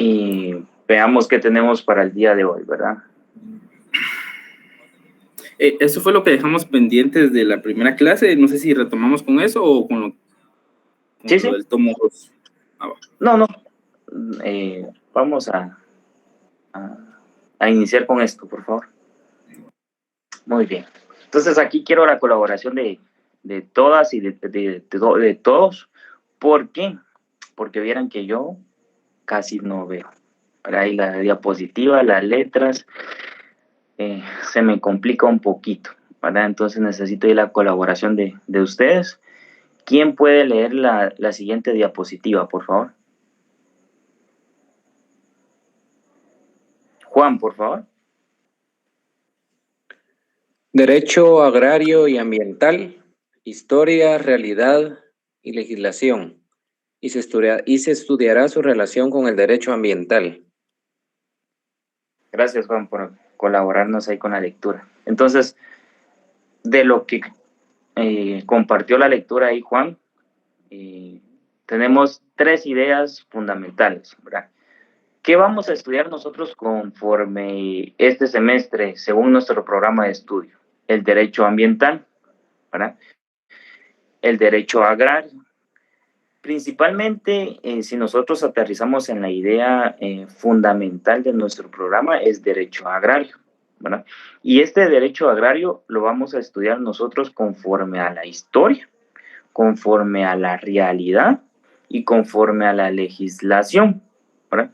y veamos qué tenemos para el día de hoy, ¿verdad? Eso fue lo que dejamos pendientes de la primera clase. No sé si retomamos con eso o con lo Sí. del tomo 2. No. Vamos a iniciar con esto, por favor. Muy bien. Entonces aquí quiero la colaboración de todas y de todos. ¿Por qué? Porque vieran que yo casi no veo. Ahí la diapositiva, las letras, se me complica un poquito, ¿verdad? Entonces necesito la colaboración de ustedes. ¿Quién puede leer la siguiente diapositiva, por favor? Juan, por favor. Derecho agrario y ambiental, historia, realidad y legislación. Y se estudiará su relación con el derecho ambiental. Gracias, Juan, por colaborarnos ahí con la lectura. Entonces, de lo que compartió la lectura ahí, Juan, tenemos 3 ideas fundamentales, ¿verdad? ¿Qué vamos a estudiar nosotros conforme este semestre, según nuestro programa de estudio? El derecho ambiental, ¿verdad? El derecho agrario. Principalmente, si nosotros aterrizamos en la idea fundamental de nuestro programa, es derecho agrario, ¿verdad? Y este derecho agrario lo vamos a estudiar nosotros conforme a la historia, conforme a la realidad y conforme a la legislación, ¿verdad?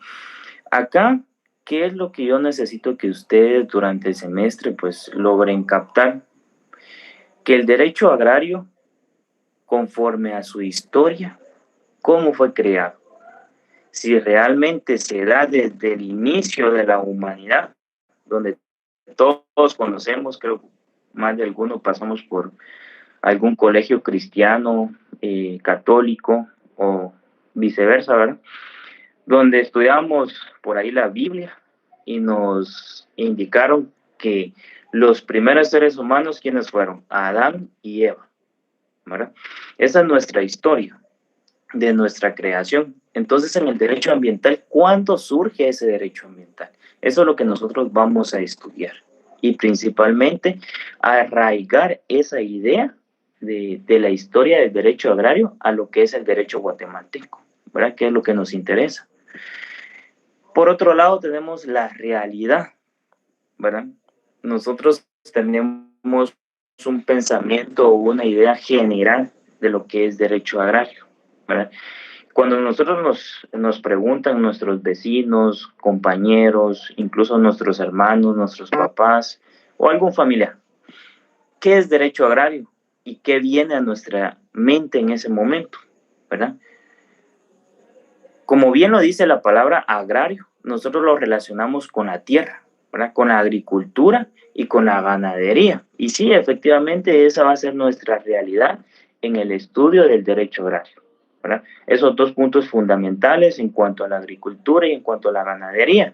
Acá, ¿qué es lo que yo necesito que ustedes durante el semestre pues logren captar? Que el derecho agrario, conforme a su historia, cómo fue creado, si realmente se da desde el inicio de la humanidad, donde todos conocemos, creo más de algunos pasamos por algún colegio cristiano, católico o viceversa, ¿verdad? Donde estudiamos por ahí la Biblia y nos indicaron que los primeros seres humanos, ¿quiénes fueron? Adán y Eva, ¿verdad? Esa es nuestra historia de nuestra creación. Entonces, en el derecho ambiental, ¿cuándo surge ese derecho ambiental? Eso es lo que nosotros vamos a estudiar. Y principalmente, arraigar esa idea de la historia del derecho agrario a lo que es el derecho guatemalteco, ¿verdad? Que es lo que nos interesa. Por otro lado, tenemos la realidad, ¿verdad? Nosotros tenemos un pensamiento o una idea general de lo que es derecho agrario, ¿verdad? Cuando nosotros nos preguntan nuestros vecinos, compañeros, incluso nuestros hermanos, nuestros papás o algún familiar, ¿qué es derecho agrario? ¿Y qué viene a nuestra mente en ese momento? ¿Verdad? Como bien lo dice la palabra agrario, nosotros lo relacionamos con la tierra, ¿verdad? Con la agricultura y con la ganadería. Y sí, efectivamente, esa va a ser nuestra realidad en el estudio del derecho agrario, ¿verdad? Esos 2 puntos fundamentales en cuanto a la agricultura y en cuanto a la ganadería.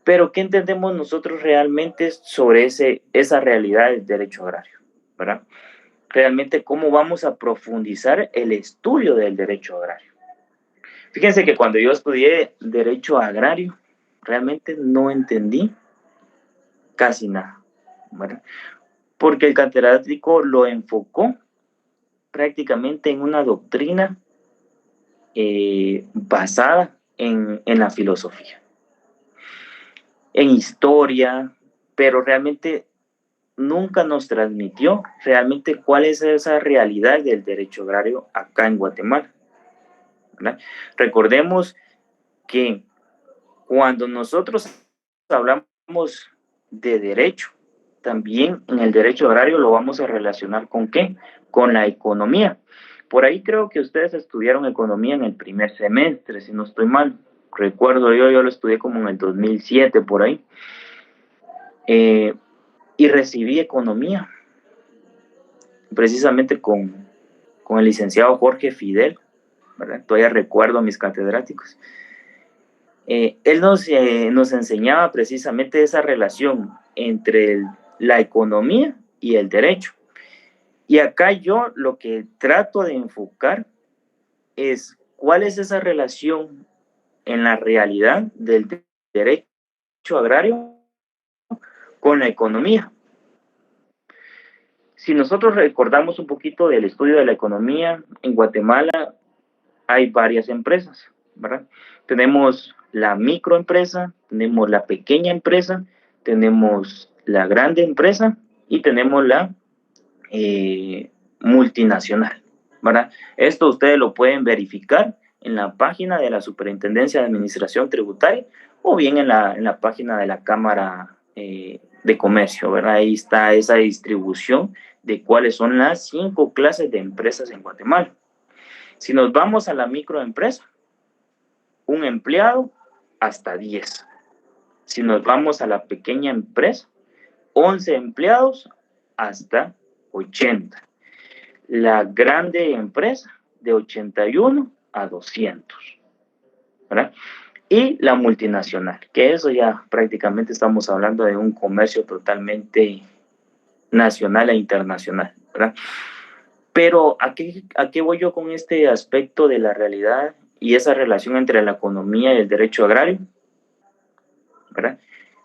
Pero, ¿qué entendemos nosotros realmente sobre esa realidad del derecho agrario, ¿verdad? Realmente, ¿cómo vamos a profundizar el estudio del derecho agrario? Fíjense que cuando yo estudié derecho agrario, realmente no entendí casi nada, ¿verdad? Porque el catedrático lo enfocó prácticamente en una doctrina basada en la filosofía, en historia, pero realmente nunca nos transmitió realmente cuál es esa realidad del derecho agrario acá en Guatemala, ¿verdad? Recordemos que cuando nosotros hablamos de derecho, también en el derecho agrario lo vamos a relacionar ¿con qué? Con la economía. Por ahí creo que ustedes estudiaron economía en el primer semestre, si no estoy mal. Recuerdo yo lo estudié como en el 2007, por ahí. Y recibí economía, precisamente con el licenciado Jorge Fidel, ¿verdad? Todavía recuerdo a mis catedráticos. Él nos enseñaba precisamente esa relación entre la economía y el derecho. Y acá yo lo que trato de enfocar es cuál es esa relación en la realidad del derecho agrario con la economía. Si nosotros recordamos un poquito del estudio de la economía, en Guatemala hay varias empresas, ¿verdad? Tenemos la microempresa, tenemos la pequeña empresa, tenemos la grande empresa y tenemos la multinacional, ¿verdad? Esto ustedes lo pueden verificar en la página de la Superintendencia de Administración Tributaria o bien en la página de la Cámara de Comercio, ¿verdad? Ahí está esa distribución de cuáles son las 5 clases de empresas en Guatemala. Si nos vamos a la microempresa, un empleado hasta 10. Si nos vamos a la pequeña empresa, 11 empleados hasta 80. La grande empresa, de 81 a 200, ¿verdad? Y la multinacional, que eso ya prácticamente estamos hablando de un comercio totalmente nacional e internacional, ¿verdad? Pero ¿a qué voy yo con este aspecto de la realidad y esa relación entre la economía y el derecho agrario? ¿Verdad?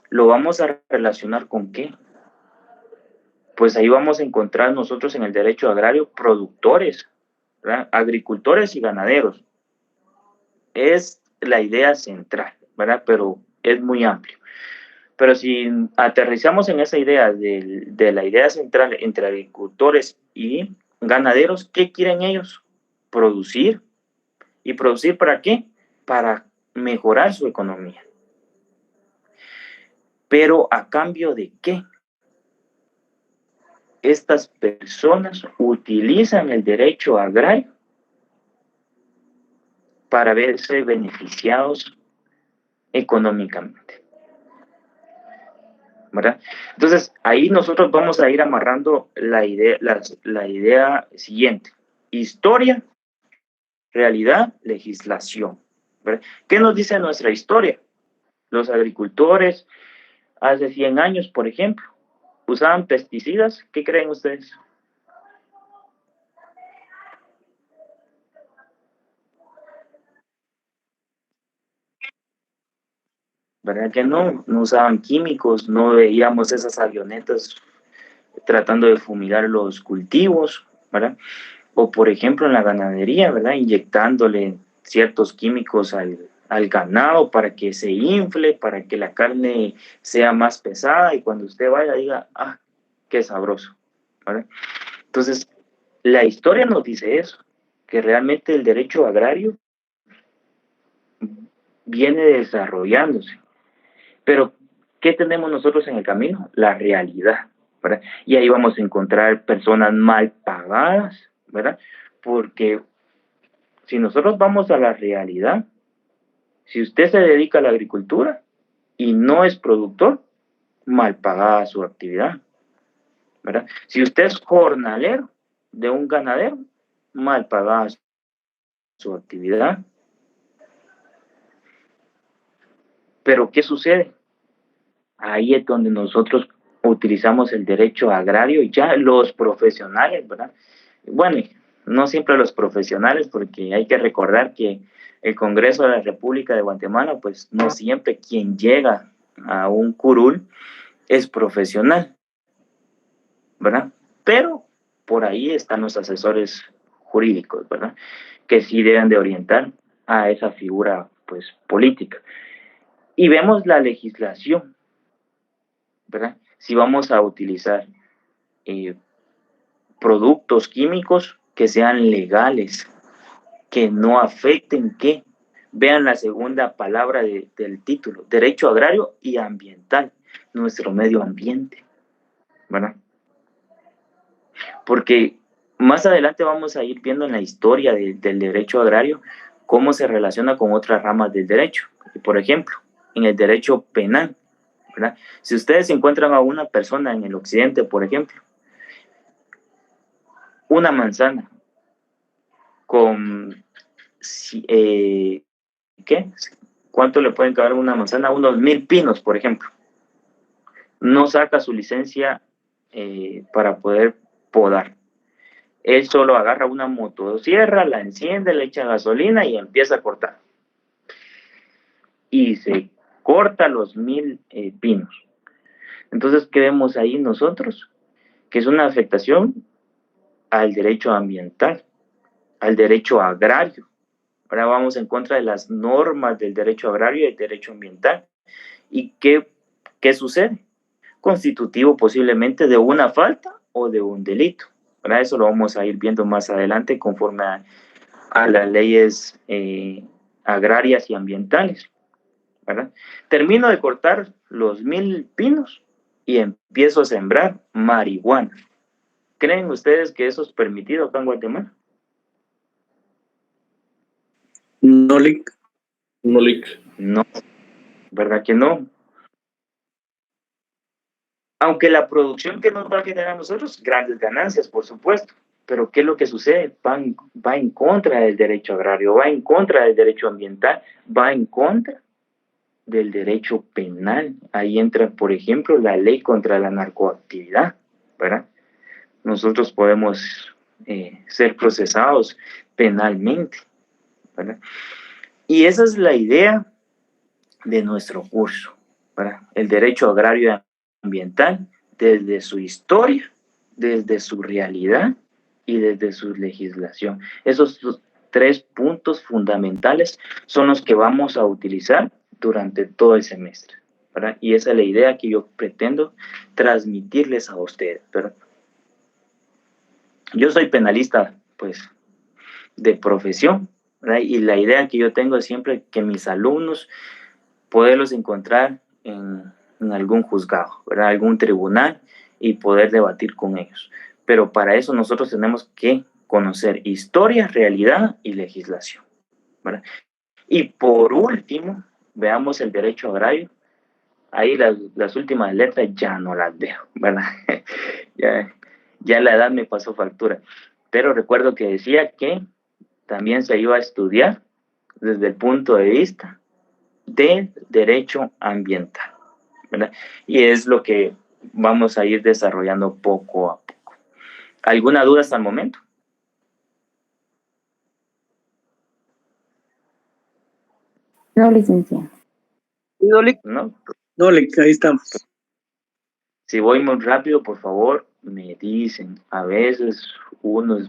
¿Lo vamos a relacionar con qué? Pues ahí vamos a encontrar nosotros en el derecho agrario productores, ¿verdad? Agricultores y ganaderos. Es la idea central, ¿verdad? Pero es muy amplio. Pero si aterrizamos en esa idea de la idea central entre agricultores y ganaderos, ¿qué quieren ellos? Producir. ¿Y producir para qué? Para mejorar su economía. Pero ¿a cambio de qué? Estas personas utilizan el derecho agrario para verse beneficiados económicamente, ¿verdad? Entonces, ahí nosotros vamos a ir amarrando la idea siguiente: historia, realidad, legislación, ¿verdad? ¿Qué nos dice nuestra historia? Los agricultores hace 100 años, por ejemplo, usaban pesticidas. ¿Qué creen ustedes? ¿Verdad que no? No usaban químicos, no veíamos esas avionetas tratando de fumigar los cultivos, ¿verdad? O por ejemplo en la ganadería, ¿verdad? Inyectándole ciertos químicos al ganado para que se infle, para que la carne sea más pesada y cuando usted vaya diga, ah, qué sabroso, ¿verdad? Entonces, la historia nos dice eso, que realmente el derecho agrario viene desarrollándose. Pero, ¿qué tenemos nosotros en el camino? La realidad, ¿verdad? Y ahí vamos a encontrar personas mal pagadas, ¿verdad? Porque si nosotros vamos a la realidad, si usted se dedica a la agricultura y no es productor, mal pagada su actividad, ¿verdad? Si usted es jornalero de un ganadero, mal pagada su actividad. Pero ¿qué sucede? Ahí es donde nosotros utilizamos el derecho agrario y ya los profesionales, ¿verdad? Bueno, no siempre los profesionales, porque hay que recordar que el Congreso de la República de Guatemala, pues no siempre quien llega a un curul es profesional, ¿verdad? Pero por ahí están los asesores jurídicos, ¿verdad? Que sí deben de orientar a esa figura, pues, política. Y vemos la legislación, ¿verdad? Si vamos a utilizar productos químicos que sean legales, que no afecten, ¿qué? Vean la segunda palabra del título: derecho agrario y ambiental, nuestro medio ambiente, ¿verdad? Porque más adelante vamos a ir viendo en la historia del derecho agrario cómo se relaciona con otras ramas del derecho. Por ejemplo, en el derecho penal, ¿verdad? Si ustedes encuentran a una persona en el occidente, por ejemplo, una manzana con, ¿qué? ¿Cuánto le pueden caber una manzana? Unos 1000 pinos, por ejemplo. No saca su licencia para poder podar. Él solo agarra una motosierra, la enciende, le echa gasolina y empieza a cortar. y se corta los 1000 pinos. Entonces, ¿qué vemos ahí nosotros? Que es una afectación al derecho ambiental, al derecho agrario. Ahora vamos en contra de las normas del derecho agrario y del derecho ambiental. ¿Y qué sucede? Constitutivo posiblemente de una falta o de un delito. Para eso lo vamos a ir viendo más adelante conforme a las leyes agrarias y ambientales, ¿verdad? Termino de cortar los 1000 pinos y empiezo a sembrar marihuana. ¿Creen ustedes que eso es permitido acá en Guatemala? No, Lick. No, Lick. No, ¿verdad que no? Aunque la producción que nos va a generar a nosotros, grandes ganancias, por supuesto. Pero ¿qué es lo que sucede? Va en contra del derecho agrario, va en contra del derecho ambiental, va en contra del derecho penal. Ahí entra, por ejemplo, la ley contra la narcoactividad, ¿verdad? Nosotros podemos ser procesados penalmente, ¿verdad? Y esa es la idea de nuestro curso, ¿verdad? El derecho agrario y ambiental desde su historia, desde su realidad y desde su legislación. Esos 3 puntos fundamentales son los que vamos a utilizar durante todo el semestre, ¿verdad? Y esa es la idea que yo pretendo transmitirles a ustedes, ¿verdad? Yo soy penalista, pues, de profesión, ¿verdad? Y la idea que yo tengo es siempre que mis alumnos poderlos encontrar en algún juzgado, ¿verdad? Algún tribunal y poder debatir con ellos. Pero para eso nosotros tenemos que conocer historia, realidad y legislación, ¿verdad? Y por último, veamos el derecho agrario. Ahí las últimas letras ya no las veo, ¿verdad? ya la edad me pasó factura. Pero recuerdo que decía que también se iba a estudiar desde el punto de vista del derecho ambiental, ¿verdad? Y es lo que vamos a ir desarrollando poco a poco. ¿Alguna duda hasta el momento? No, licenciado. No, Lick. ¿No? No, Lick, ahí estamos. Si voy muy rápido, por favor, me dicen. A veces uno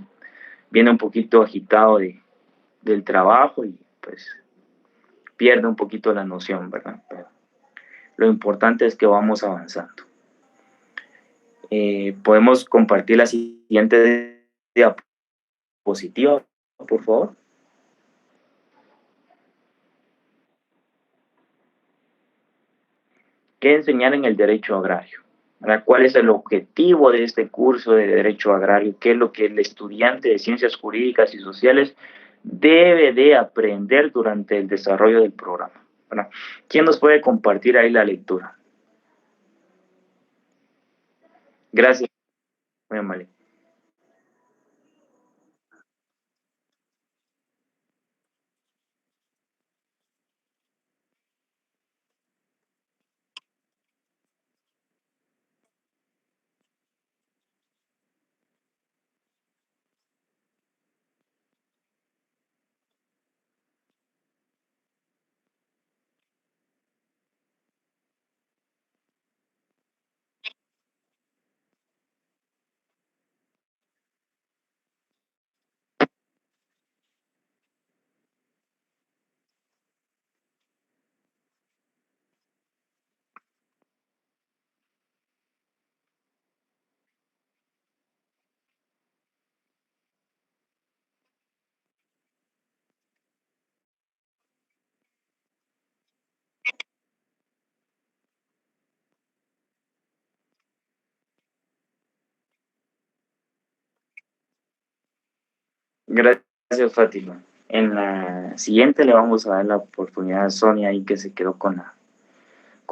viene un poquito agitado del trabajo y pues pierde un poquito la noción, ¿verdad? Pero lo importante es que vamos avanzando. Podemos compartir la siguiente diapositiva, por favor. ¿Qué enseñar en el derecho agrario? ¿Verdad? ¿Cuál es el objetivo de este curso de derecho agrario? ¿Qué es lo que el estudiante de ciencias jurídicas y sociales debe de aprender durante el desarrollo del programa? ¿Verdad? ¿Quién nos puede compartir ahí la lectura? Gracias, muy amable. Gracias, Fátima. En la siguiente le vamos a dar la oportunidad a Sonia ahí que se quedó con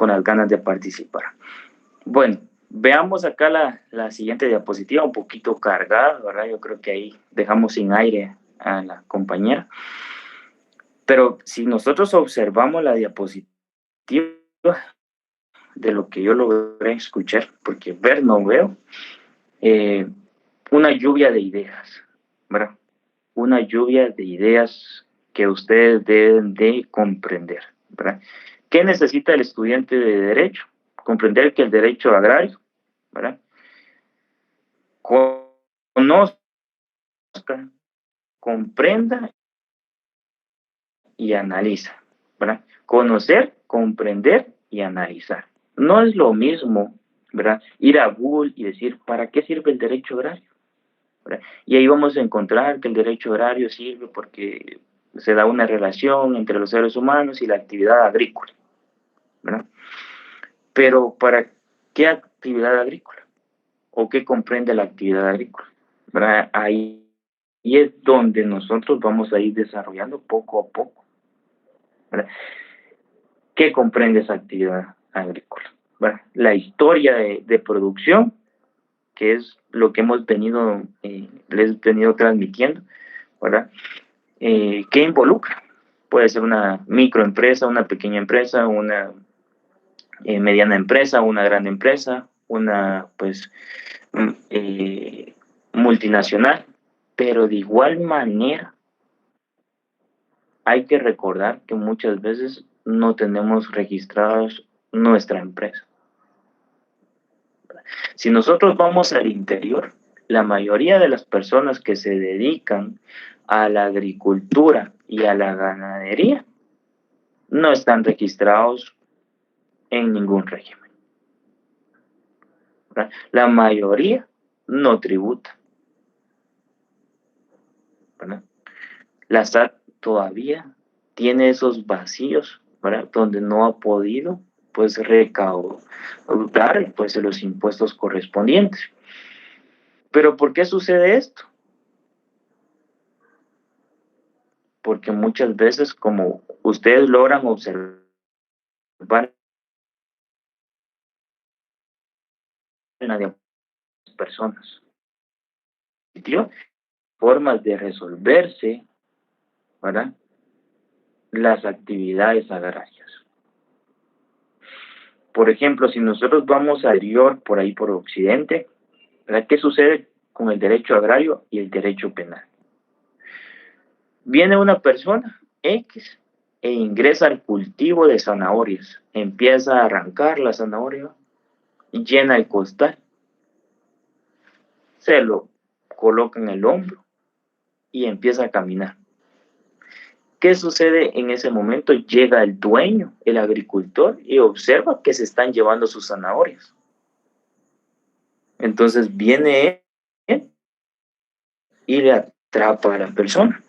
las ganas de participar. Bueno, veamos acá la siguiente diapositiva, un poquito cargada, ¿verdad? Yo creo que ahí dejamos sin aire a la compañera. Pero si nosotros observamos la diapositiva de lo que yo logré escuchar, porque ver no veo, una lluvia de ideas, ¿verdad? Una lluvia de ideas que ustedes deben de comprender, ¿verdad? ¿Qué necesita el estudiante de Derecho? Comprender que el derecho agrario, ¿verdad? Conozca, comprenda y analiza, ¿verdad? Conocer, comprender y analizar. No es lo mismo, ¿verdad? Ir a Google y decir, ¿para qué sirve el derecho agrario? ¿Verdad? Y ahí vamos a encontrar que el derecho agrario sirve porque se da una relación entre los seres humanos y la actividad agrícola, ¿verdad? Pero ¿para qué actividad agrícola? ¿O qué comprende la actividad agrícola? ¿Verdad? Ahí es donde nosotros vamos a ir desarrollando poco a poco, ¿verdad? ¿Qué comprende esa actividad agrícola? ¿Verdad? La historia de producción, que es lo que hemos venido, les he venido transmitiendo, ¿verdad? ¿Qué involucra? Puede ser una microempresa, una pequeña empresa, una mediana empresa, una gran empresa, una pues multinacional, pero de igual manera hay que recordar que muchas veces no tenemos registrados nuestra empresa. Si nosotros vamos al interior, la mayoría de las personas que se dedican a la agricultura y a la ganadería no están registrados en ningún régimen, ¿verdad? La mayoría no tributa, ¿verdad? La SAT todavía tiene esos vacíos, ¿verdad? Donde no ha podido pues recaudar pues los impuestos correspondientes. Pero ¿por qué sucede esto? Porque muchas veces, como ustedes logran observar en las personas, formas de resolverse, ¿verdad? Las actividades agrarias. Por ejemplo, si nosotros vamos al exterior, por ahí por Occidente, ¿verdad? ¿Qué sucede con el derecho agrario y el derecho penal? Viene una persona X e ingresa al cultivo de zanahorias, empieza a arrancar la zanahoria, llena el costal, se lo coloca en el hombro y empieza a caminar. ¿Qué sucede en ese momento? Llega el dueño, el agricultor, y observa que se están llevando sus zanahorias. Entonces viene él y le atrapa a la persona.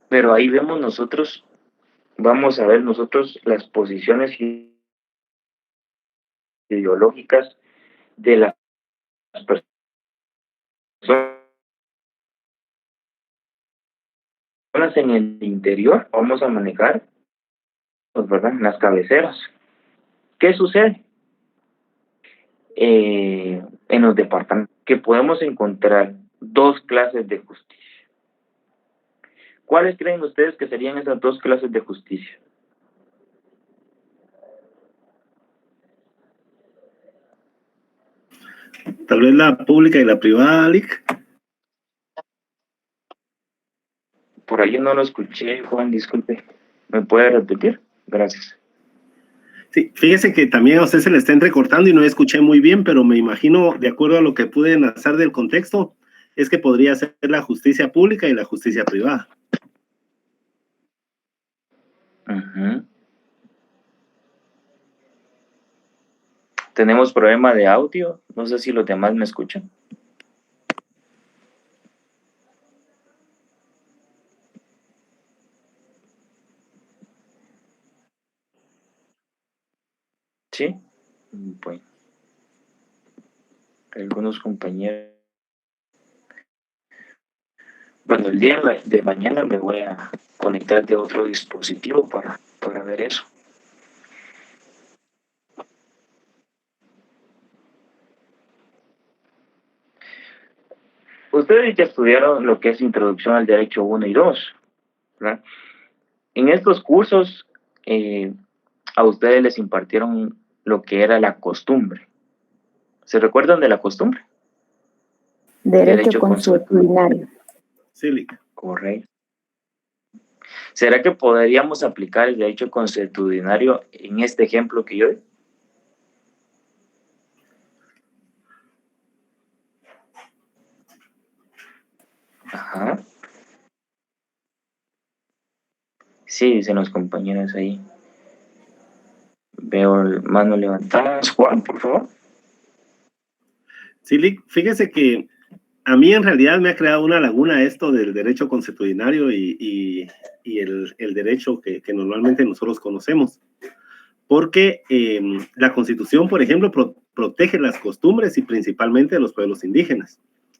Pero ahí vemos nosotros, vamos a ver nosotros las posiciones ideológicas de las personas en el interior. Vamos a manejar, pues, ¿verdad? Las cabeceras. ¿Qué sucede? En los departamentos que podemos encontrar dos clases de justicia. ¿Cuáles creen ustedes que serían esas dos clases de justicia? Tal vez la pública y la privada, Lick. Por ahí no lo escuché, Juan, disculpe. ¿Me puede repetir? Gracias. Sí, fíjese que también a usted se le está entrecortando y no escuché muy bien, pero me imagino, de acuerdo a lo que pude nazar del contexto, es que podría ser la justicia pública y la justicia privada. Uh-huh. Tenemos problema de audio. No sé si los demás me escuchan. ¿Sí? Bueno. Algunos compañeros. Bueno, el día de mañana me voy a conectar de otro dispositivo para ver eso. Ustedes ya estudiaron lo que es Introducción al Derecho 1 y 2, ¿verdad? En estos cursos a ustedes les impartieron lo que era la costumbre. ¿Se recuerdan de la costumbre? Derecho consuetudinario. Sí, Lick. Correcto. ¿Será que podríamos aplicar el derecho consuetudinario en este ejemplo que yo di? Ajá. Sí, dicen los compañeros ahí. Veo mano levantada. Juan, por favor. Sí, Lick, fíjese que a mí en realidad me ha creado una laguna esto del derecho consuetudinario y el derecho que normalmente nosotros conocemos. Porque la Constitución, por ejemplo, protege las costumbres y principalmente a los pueblos indígenas.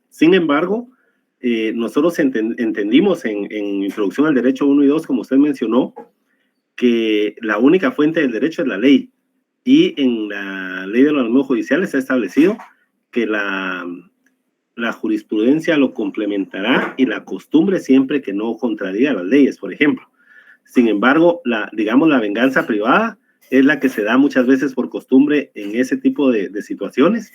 Sin embargo, nosotros entendimos en Introducción al Derecho 1 y 2, como usted mencionó, que la única fuente del derecho es la ley. Y en la ley de los organismos judiciales se ha establecido que la jurisprudencia lo complementará y la costumbre siempre que no contradiga las leyes, por ejemplo. Sin embargo, digamos, la venganza privada es la que se da muchas veces por costumbre en ese tipo de situaciones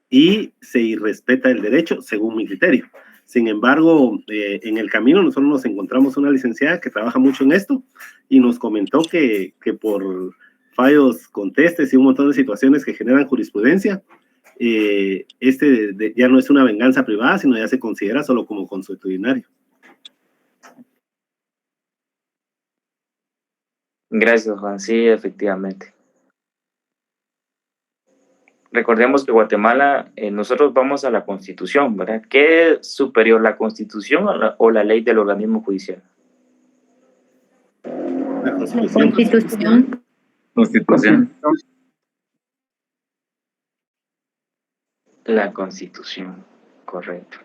y se irrespeta el derecho, según mi criterio. Sin embargo, en el camino nosotros nos encontramos una licenciada que trabaja mucho en esto y nos comentó que por fallos contestes y un montón de situaciones que generan jurisprudencia, ya no es una venganza privada, sino ya se considera solo como consuetudinario. Gracias, Juan. Sí, efectivamente. Recordemos que Guatemala, nosotros vamos a la Constitución, ¿verdad? ¿Qué es superior, la Constitución o la ley del organismo judicial? La La Constitución. Constitución. La Constitución, correcto.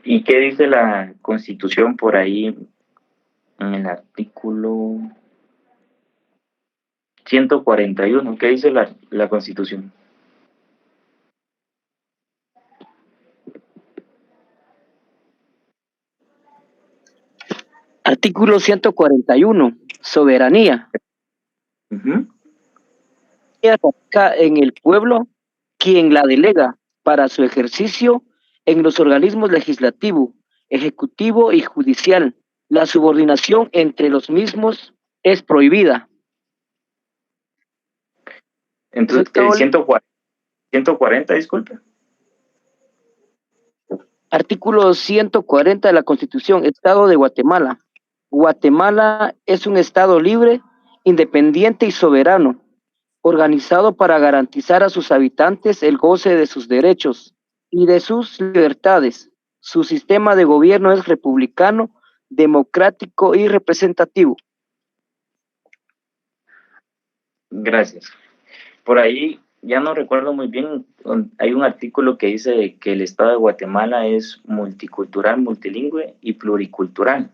¿Y qué dice la Constitución por ahí en el artículo 141? ¿Qué dice la Constitución? Artículo 141, soberanía. Uh-huh. Radica en el pueblo quien la delega para su ejercicio en los organismos legislativo, ejecutivo y judicial. La subordinación entre los mismos es prohibida. Entonces, el 140, disculpe. Artículo 140 de la Constitución, Estado de Guatemala. Guatemala es un Estado libre, independiente y soberano, organizado para garantizar a sus habitantes el goce de sus derechos y de sus libertades. Su sistema de gobierno es republicano, democrático y representativo. Gracias. Por ahí, ya no recuerdo muy bien, hay un artículo que dice que el Estado de Guatemala es multicultural, multilingüe y pluricultural.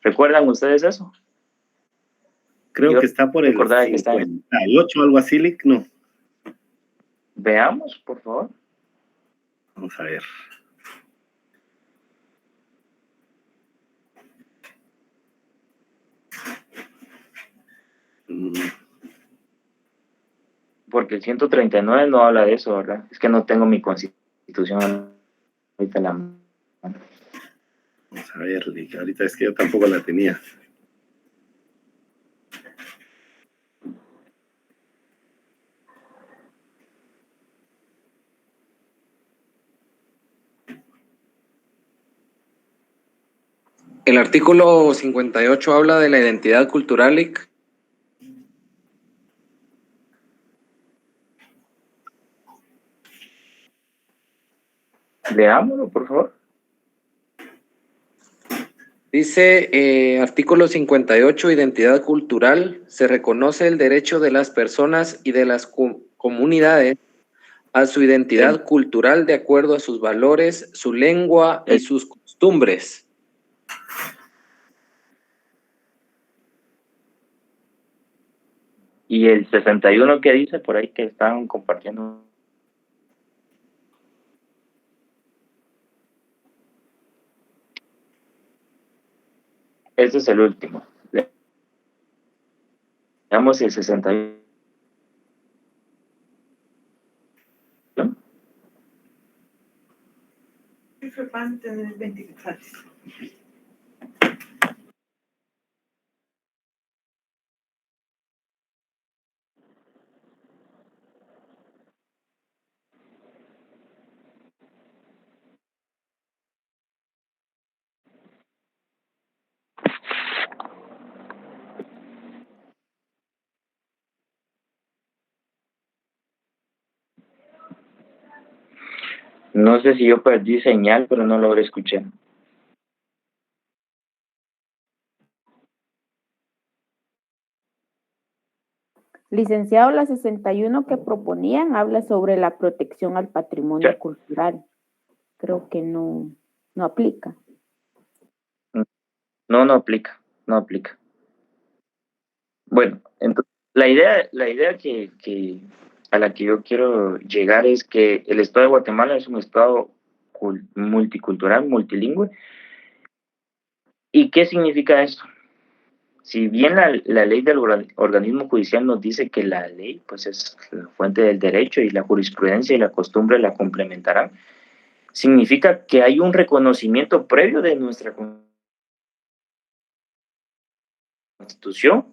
¿Recuerdan ustedes eso? Creo Yo que está por el recordaba que está 58, algo así, Lick, no. Veamos, por favor. Vamos a ver. Porque el 139 no habla de eso, ¿verdad? Es que no tengo mi Constitución ahorita en la mano. Vamos a ver, Lick, ahorita es que yo tampoco la tenía. El artículo 58 habla de la identidad cultural, Lick. Leámoslo, por favor. Dice, artículo 58, identidad cultural. Se reconoce el derecho de las personas y de las comunidades a su identidad cultural de acuerdo a sus valores, su lengua y sus costumbres. Y el 61 que dice por ahí que están compartiendo. Este es el último. Veamos el 61. No sé si yo perdí señal, pero no logré escuchar. Licenciado, la 61 que proponían habla sobre la protección al patrimonio Sí. cultural. Creo que no aplica. No aplica, no aplica. Bueno, entonces, la idea a la que yo quiero llegar es que el Estado de Guatemala es un Estado multicultural, multilingüe. ¿Y qué significa esto? Si bien la ley del organismo judicial nos dice que la ley pues es la fuente del derecho y la jurisprudencia y la costumbre la complementarán, significa que hay un reconocimiento previo de nuestra Constitución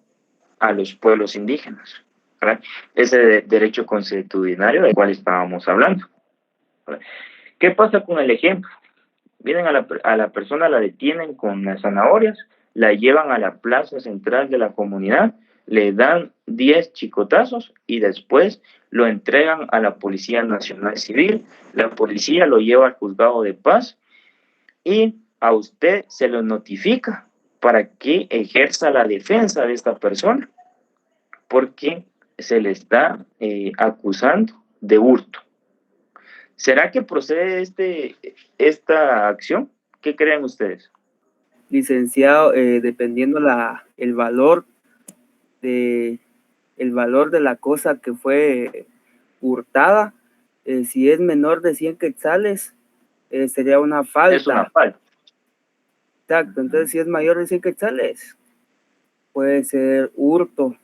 a los pueblos indígenas, ¿verdad? Ese derecho consuetudinario del cual estábamos hablando, ¿verdad? ¿Qué pasa con el ejemplo? Vienen a la persona, la detienen con las zanahorias, la llevan a la plaza central de la comunidad, le dan 10 chicotazos y después lo entregan a la Policía Nacional Civil, la policía lo lleva al juzgado de paz y a usted se lo notifica para que ejerza la defensa de esta persona, porque se le está acusando de hurto. ¿Será que procede esta acción? ¿Qué creen ustedes? Licenciado, dependiendo el valor de la cosa que fue hurtada, si es menor de 100 quetzales, sería una falta. Es una falta. Exacto, entonces si es mayor de 100 quetzales, puede ser hurto.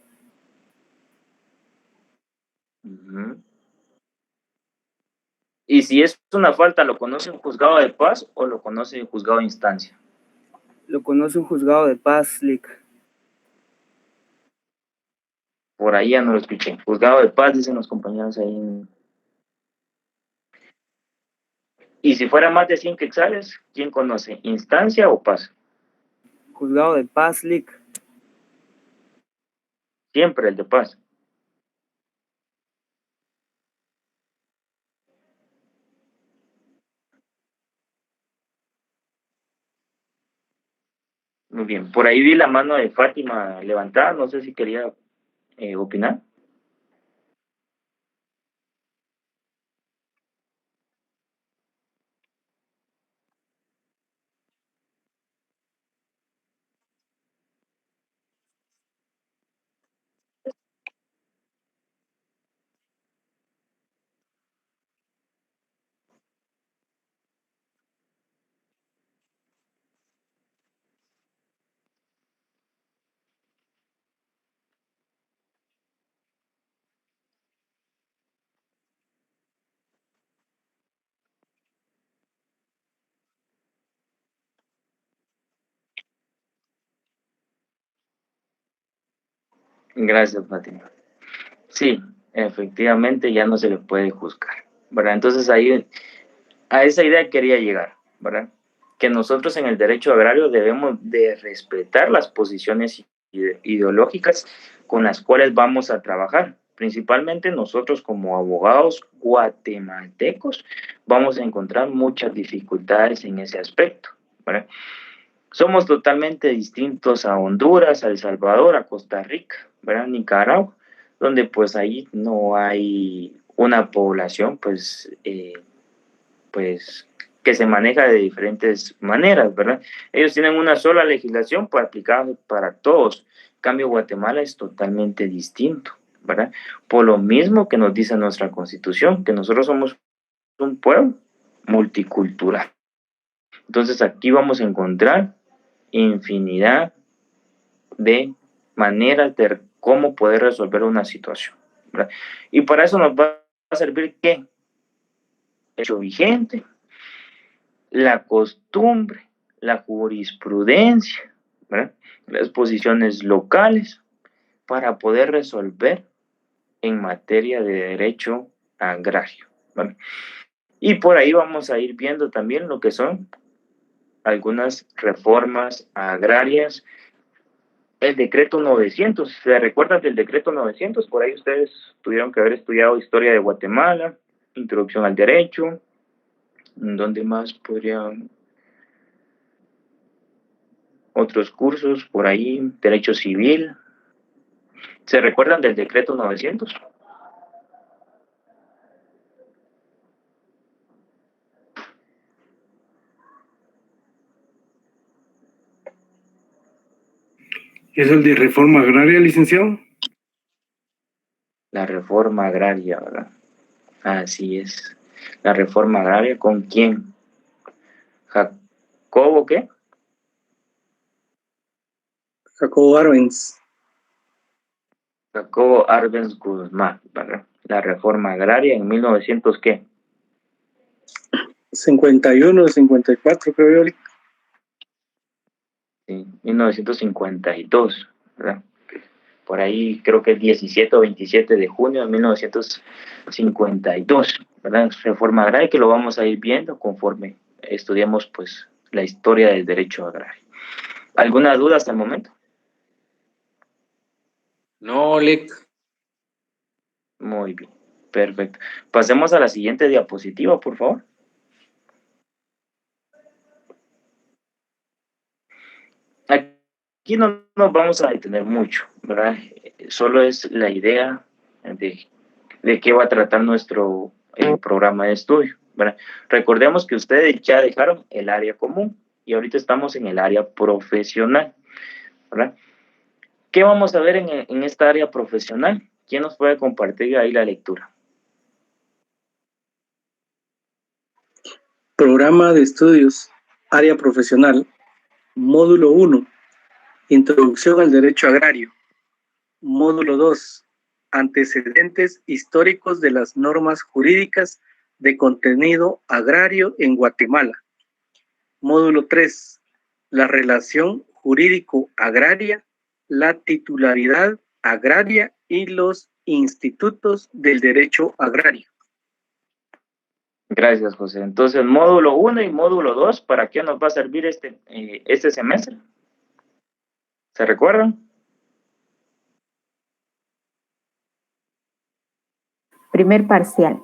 Y si es una falta, ¿lo conoce un juzgado de paz o lo conoce un juzgado de instancia? Lo conoce un juzgado de paz, Lick. Por ahí ya no lo escuché. Juzgado de paz, dicen los compañeros ahí. Y si fuera más de 100 quetzales, ¿quién conoce? ¿Instancia o paz? Juzgado de paz, Lick. Siempre el de paz. Muy bien. Por ahí vi la mano de Fátima levantada. No sé si quería opinar. Gracias, Fátima. Sí, efectivamente ya no se le puede juzgar, ¿verdad? Entonces ahí, a esa idea quería llegar, ¿verdad? Que nosotros en el derecho agrario debemos de respetar las posiciones ideológicas con las cuales vamos a trabajar. Principalmente nosotros como abogados guatemaltecos vamos a encontrar muchas dificultades en ese aspecto, ¿verdad? Somos totalmente distintos a Honduras, a El Salvador, a Costa Rica, ¿verdad? Nicaragua, donde pues ahí no hay una población pues que se maneja de diferentes maneras, ¿verdad? Ellos tienen una sola legislación para aplicar para todos. En cambio, Guatemala es totalmente distinto, ¿verdad? Por lo mismo que nos dice nuestra Constitución, que nosotros somos un pueblo multicultural. Entonces aquí vamos a encontrar infinidad de maneras de cómo poder resolver una situación, ¿verdad? Y para eso nos va a servir ¿qué? El derecho vigente, la costumbre, la jurisprudencia, ¿verdad? Las posiciones locales para poder resolver en materia de derecho agrario, ¿vale? Y por ahí vamos a ir viendo también lo que son algunas reformas agrarias. El decreto 900, ¿se recuerdan del decreto 900? Por ahí ustedes tuvieron que haber estudiado historia de Guatemala, introducción al derecho, ¿Dónde más podrían? Otros cursos por ahí, derecho civil. ¿Se recuerdan del decreto 900? ¿Es el de reforma agraria, licenciado? La reforma agraria, ¿verdad? Así es. La reforma agraria, ¿con quién? ¿Jacobo qué? Jacobo Arbenz. Jacobo Arbenz Guzmán, ¿verdad? La reforma agraria en 1900, ¿qué? 51, 54, creo yo. Sí, 1952, ¿verdad? Por ahí creo que el 17 o 27 de junio de 1952, ¿verdad? Reforma agraria, que lo vamos a ir viendo conforme estudiemos pues la historia del derecho agrario. ¿Alguna duda hasta el momento? No, Lick. Muy bien, perfecto. Pasemos a la siguiente diapositiva, por favor. Aquí no nos vamos a detener mucho, ¿verdad? Solo es la idea de qué va a tratar nuestro programa de estudio, ¿verdad? Recordemos que ustedes ya dejaron el área común y ahorita estamos en el área profesional, ¿verdad? ¿Qué vamos a ver en esta área profesional? ¿Quién nos puede compartir ahí la lectura? Programa de estudios, área profesional, módulo 1, introducción al derecho agrario. Módulo 2, antecedentes históricos de las normas jurídicas de contenido agrario en Guatemala. Módulo 3, la relación jurídico-agraria, la titularidad agraria y los institutos del derecho agrario. Gracias, José. Entonces, módulo 1 y módulo 2, ¿para qué nos va a servir este semestre? ¿Se recuerdan? Primer parcial.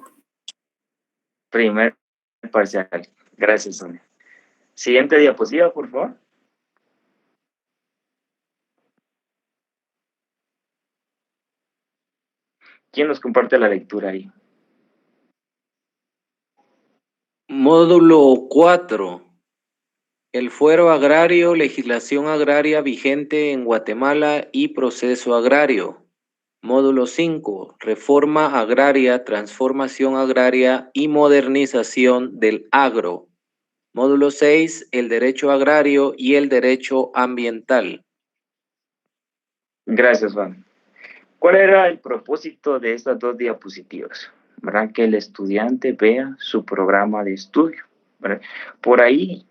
Primer parcial. Gracias, Sonia. Siguiente diapositiva, por favor. ¿Quién nos comparte la lectura ahí? Módulo 4. El fuero agrario, legislación agraria vigente en Guatemala y proceso agrario. Módulo 5. Reforma agraria, transformación agraria y modernización del agro. Módulo 6. El derecho agrario y el derecho ambiental. Gracias, Juan. ¿Cuál era el propósito de estas dos diapositivas? ¿Verdad? Que el estudiante vea su programa de estudio, ¿verdad? Por ahí,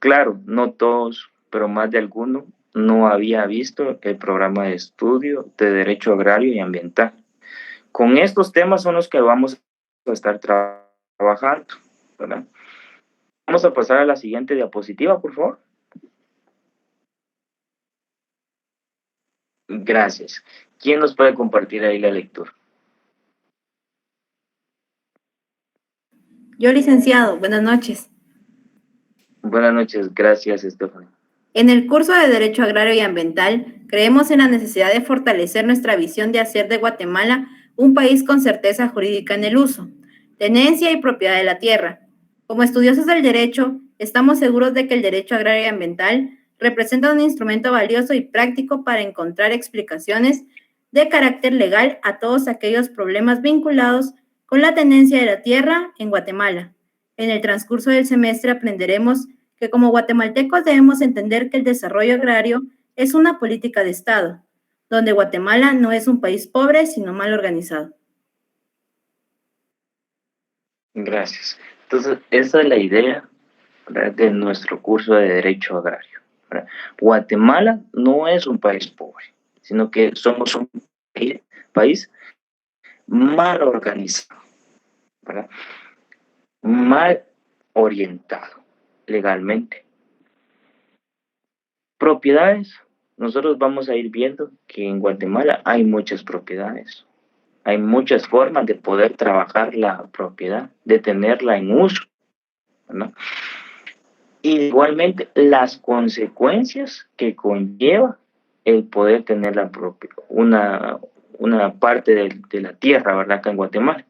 claro, no todos, pero más de alguno no había visto el programa de estudio de Derecho Agrario y Ambiental. Con estos temas son los que vamos a estar trabajando, ¿verdad? Vamos a pasar a la siguiente diapositiva, por favor. Gracias. ¿Quién nos puede compartir ahí la lectura? Yo, licenciado, buenas noches. Buenas noches, gracias, Estefan. En el curso de Derecho Agrario y Ambiental, creemos en la necesidad de fortalecer nuestra visión de hacer de Guatemala un país con certeza jurídica en el uso, tenencia y propiedad de la tierra. Como estudiosos del derecho, estamos seguros de que el derecho agrario y ambiental representa un instrumento valioso y práctico para encontrar explicaciones de carácter legal a todos aquellos problemas vinculados con la tenencia de la tierra en Guatemala. En el transcurso del semestre aprenderemos que como guatemaltecos debemos entender que el desarrollo agrario es una política de Estado, donde Guatemala no es un país pobre, sino mal organizado. Gracias. Entonces, esa es la idea, ¿verdad?, de nuestro curso de Derecho Agrario, ¿verdad? Guatemala no es un país pobre, sino que somos un país mal organizado, ¿verdad? Mal orientado legalmente. Propiedades, nosotros vamos a ir viendo que en Guatemala hay muchas propiedades. Hay muchas formas de poder trabajar la propiedad, de tenerla en uso, ¿no? Igualmente, las consecuencias que conlleva el poder tener una parte de la tierra, ¿verdad? Acá en Guatemala.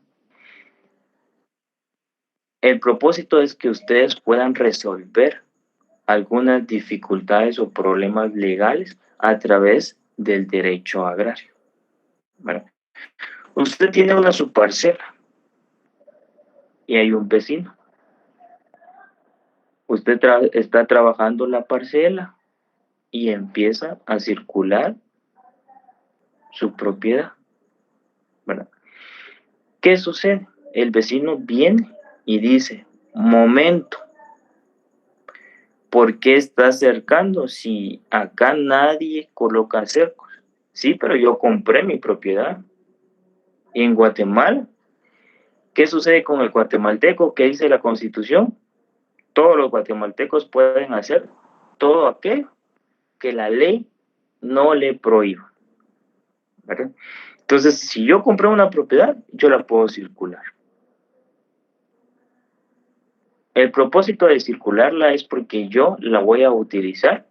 El propósito es que ustedes puedan resolver algunas dificultades o problemas legales a través del derecho agrario. ¿Verdad? Usted tiene una subparcela y hay un vecino. Usted está trabajando la parcela y empieza a circular su propiedad, ¿verdad? ¿Qué sucede? El vecino viene y dice, momento, ¿por qué estás cercando si acá nadie coloca cercos? Sí, pero yo compré mi propiedad. Y en Guatemala, ¿qué sucede con el guatemalteco? ¿Qué dice la Constitución? Todos los guatemaltecos pueden hacer todo aquello que la ley no le prohíba, ¿verdad? Entonces, si yo compré una propiedad, yo la puedo circular. El propósito de circularla es porque yo la voy a utilizar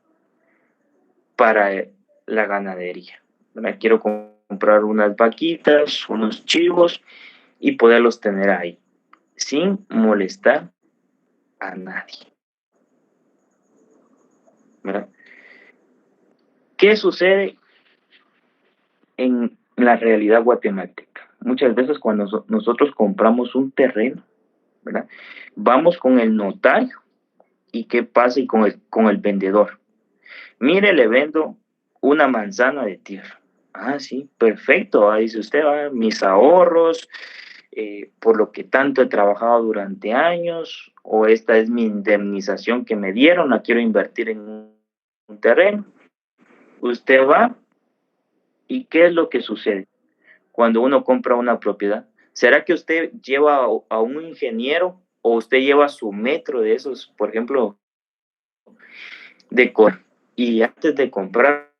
para la ganadería, ¿verdad? Quiero comprar unas vaquitas, unos chivos y poderlos tener ahí, sin molestar a nadie, ¿verdad? ¿Qué sucede en la realidad guatemalteca? Muchas veces cuando nosotros compramos un terreno, ¿verdad? Vamos con el notario y qué pasa y con el vendedor. Mire, le vendo una manzana de tierra. Ah, sí, perfecto. Dice usted, mis ahorros, por lo que tanto he trabajado durante años, o esta es mi indemnización que me dieron, la quiero invertir en un terreno. Usted va y ¿qué es lo que sucede cuando uno compra una propiedad? ¿Será que usted lleva a un ingeniero o usted lleva su metro de esos, por ejemplo, y antes de comprar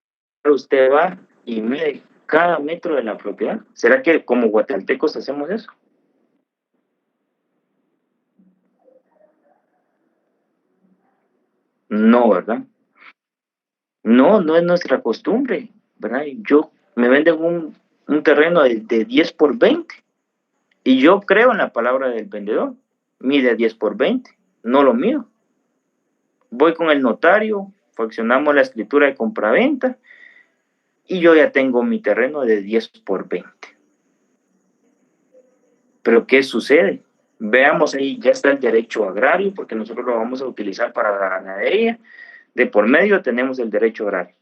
usted va y mide cada metro de la propiedad? ¿Será que como guatemaltecos hacemos eso? No, ¿verdad? No, no es nuestra costumbre, ¿verdad? Yo me venden un terreno de 10 por 20 y yo creo en la palabra del vendedor. Mide 10 por 20, no lo mido. Voy con el notario, fraccionamos la escritura de compraventa y yo ya tengo mi terreno de 10 por 20. Pero ¿qué sucede? Veamos, ahí ya está el derecho agrario, porque nosotros lo vamos a utilizar para la ganadería. De por medio tenemos el derecho agrario.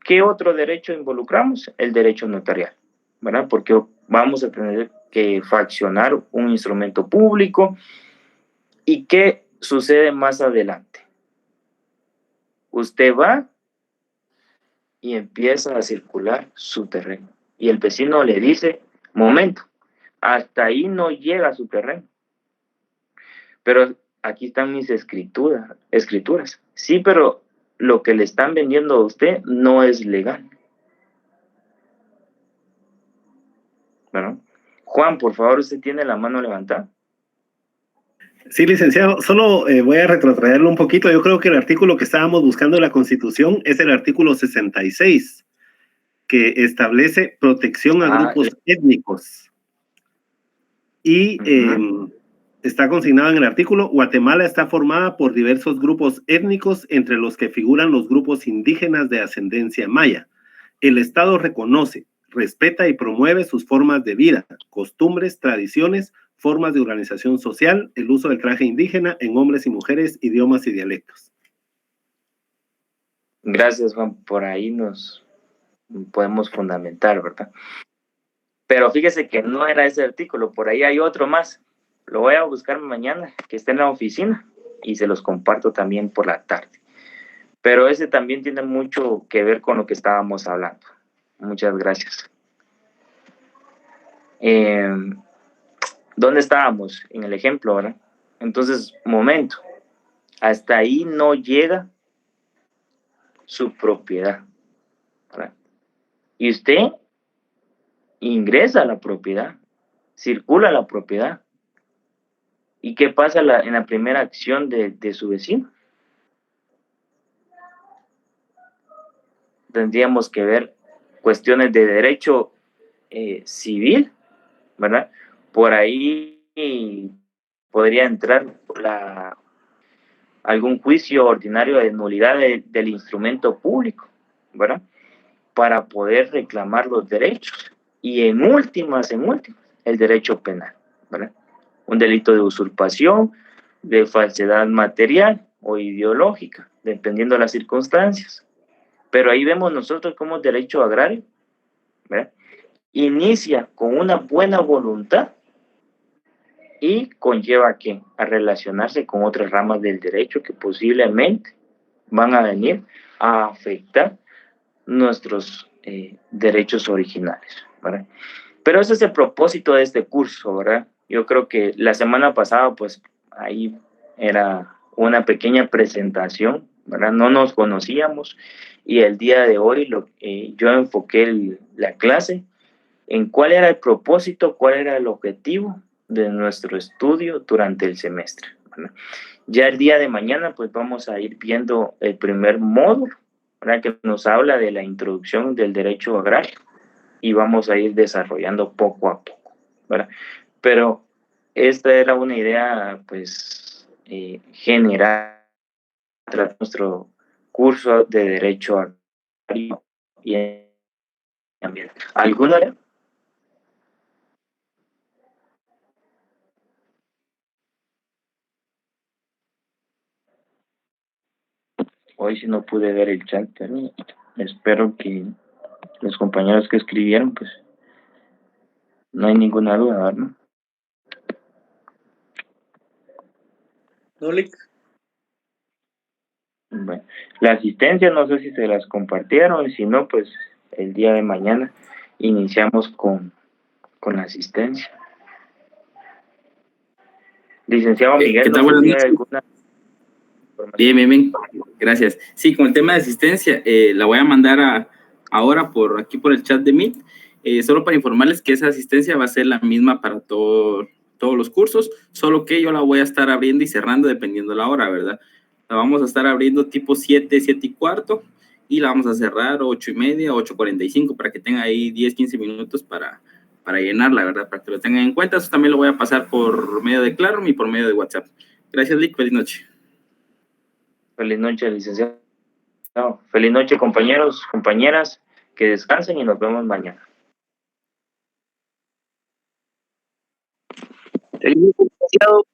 ¿Qué otro derecho involucramos? El derecho notarial, ¿verdad? Porque vamos a tener que fraccionar un instrumento público. ¿Y qué sucede más adelante? Usted va y empieza a circular su terreno. Y el vecino le dice, momento, hasta ahí no llega su terreno. Pero aquí están mis escrituras. Sí, pero lo que le están vendiendo a usted no es legal. Bueno, Juan, por favor, usted tiene la mano levantada. Sí, licenciado, solo voy a retrotraerlo un poquito. Yo creo que el artículo que estábamos buscando en la Constitución es el artículo 66, que establece protección a grupos étnicos. Y está consignado en el artículo: Guatemala está formada por diversos grupos étnicos, entre los que figuran los grupos indígenas de ascendencia maya. El Estado reconoce, respeta y promueve sus formas de vida, costumbres, tradiciones, formas de organización social, el uso del traje indígena en hombres y mujeres, idiomas y dialectos. Gracias, Juan. Por ahí nos podemos fundamentar, ¿verdad? Pero fíjese que no era ese artículo, por ahí hay otro más. Lo voy a buscar mañana, que está en la oficina, y se los comparto también por la tarde. Pero ese también tiene mucho que ver con lo que estábamos hablando. Muchas gracias. ¿Dónde estábamos? En el ejemplo, ¿verdad? Entonces, momento. Hasta ahí no llega su propiedad, ¿verdad? Y usted ingresa a la propiedad, circula la propiedad. ¿Y qué pasa en la primera acción de su vecino? Tendríamos que ver cuestiones de derecho civil, ¿verdad? Por ahí podría entrar algún juicio ordinario de nulidad del instrumento público, ¿verdad? Para poder reclamar los derechos. Y en últimas, el derecho penal, ¿verdad? Un delito de usurpación, de falsedad material o ideológica, dependiendo de las circunstancias. Pero ahí vemos nosotros como derecho agrario, ¿verdad? Inicia con una buena voluntad y conlleva ¿a qué? A relacionarse con otras ramas del derecho que posiblemente van a venir a afectar nuestros derechos originales, ¿verdad? Pero ese es el propósito de este curso, ¿verdad? Yo creo que la semana pasada, pues, ahí era una pequeña presentación, ¿verdad? No nos conocíamos y el día de hoy yo enfoqué la clase en cuál era el propósito, cuál era el objetivo de nuestro estudio durante el semestre, ¿verdad? Ya el día de mañana, pues, vamos a ir viendo el primer módulo, ¿verdad? Que nos habla de la introducción del derecho agrario y vamos a ir desarrollando poco a poco, ¿verdad? Pero esta era una idea, pues, general tras nuestro curso de Derecho Agrario y Ambiental. ¿Alguna? Hoy sí no pude ver el chat, pero espero que los compañeros que escribieron, pues, no hay ninguna duda, ¿verdad? No, Lick. Bueno, la asistencia no sé si se las compartieron, y si no, pues el día de mañana iniciamos con la asistencia. Licenciado Miguel, ¿Qué tal? no sé Buenas si hay noches. alguna información. Bien. Gracias. Sí, con el tema de asistencia, la voy a mandar ahora aquí por el chat de Meet, solo para informarles que esa asistencia va a ser la misma para todos los cursos, solo que yo la voy a estar abriendo y cerrando dependiendo la hora, ¿verdad? La vamos a estar abriendo tipo 7:15, y la vamos a cerrar 8:30, 8:45, para que tenga ahí 10-15 minutos para llenarla, ¿verdad? Para que lo tengan en cuenta. Eso también lo voy a pasar por medio de Claro y por medio de WhatsApp. Gracias, Lick. Feliz noche. Feliz noche, licenciado. Feliz noche, compañeros, compañeras, que descansen y nos vemos mañana. Licenciado,